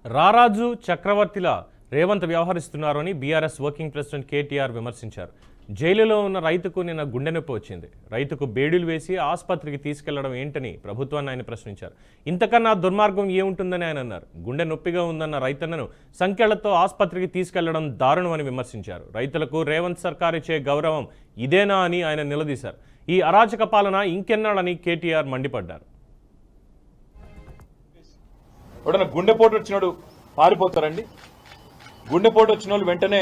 రారాజు చక్రవర్తిలా రేవంత్ వ్యవహరిస్తున్నారని BRS working president KTR విమర్శించారు. జైలులో ఉన్న రైతుకు నిన్న గుండె నొప్పి వచ్చింది. రైతుకు బేడీలు వేసి ఆసుపత్రికి తీసుకెళ్లడం ఏంటని ప్రభుత్వాన్ని ఆయన ప్రశ్నించారు. ఇంతకన్నా దుర్మార్గం ఏముంటుందని ఆయన అన్నారు. గుండె నొప్పిగా ఉందన్న రైతన్నను సంఖ్యలతో ఆసుపత్రికి తీసుకెళ్లడం దారుణమని విమర్శించారు. రైతులకు రేవంత్ సర్కార్ ఇచ్చే గౌరవం ఇదేనా అని ఆయన నిలదీశారు. ఈ అరాచక పాలన ఇంకెన్నాళ్ళని కేటీఆర్ మండిపడ్డారు. ఎవడన్నా గుండెపోటు వచ్చినోడు పారిపోతారండి? గుండెపోటు వచ్చిన వాళ్ళు వెంటనే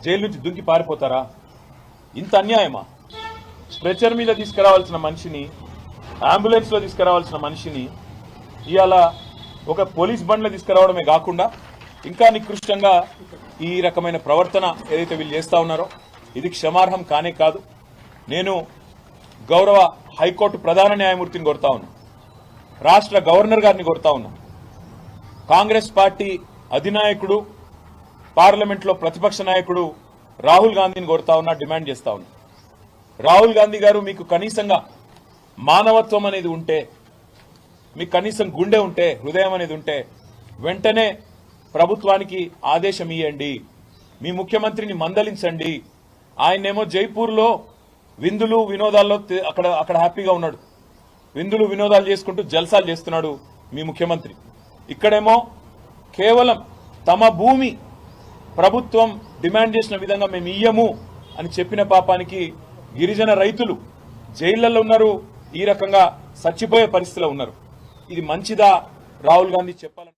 జైలు నుంచి దుంకి పారిపోతారా? ఇంత అన్యాయమా? స్ట్రెచర్ మీద తీసుకురావాల్సిన మనిషిని, అంబులెన్స్లో తీసుకురావాల్సిన మనిషిని ఇవాళ ఒక పోలీస్ బండ్లో తీసుకురావడమే కాకుండా ఇంకా నికృష్టంగా ఈ రకమైన ప్రవర్తన ఏదైతే వీళ్ళు చేస్తా ఉన్నారో ఇది క్షమార్హం కానే కాదు. నేను గౌరవ హైకోర్టు ప్రధాన న్యాయమూర్తిని కోరుతా ఉన్నా, రాష్ట్ర గవర్నర్ గారిని కోరుతా ఉన్నా, కాంగ్రెస్ పార్టీ అధినాయకుడు, పార్లమెంట్లో ప్రతిపక్ష నాయకుడు రాహుల్ గాంధీని కోరుతా ఉన్నా, డిమాండ్ చేస్తా ఉన్నా. రాహుల్ గాంధీ గారు, మీకు కనీసంగా మానవత్వం అనేది ఉంటే, మీకు కనీసం గుండె ఉంటే, హృదయం అనేది ఉంటే వెంటనే ప్రభుత్వానికి ఆదేశం ఇవ్వండి. మీ ముఖ్యమంత్రిని మందలించండి. ఆయనేమో జైపూర్లో విందులు వినోదాల్లో అక్కడ హ్యాపీగా ఉన్నాడు. విందులు వినోదాలు చేసుకుంటూ జల్సాలు చేస్తున్నాడు మీ ముఖ్యమంత్రి. ఇక్కడేమో కేవలం తమ భూమి ప్రభుత్వం డిమాండ్ చేసిన విధంగా మేము ఇయ్యము అని చెప్పిన పాపానికి గిరిజన రైతులు జైళ్లలో ఉన్నారు, ఈ రకంగా చచ్చిపోయే పరిస్థితిలో ఉన్నారు. ఇది మంచిదా? రాహుల్ గాంధీ చెప్పాలని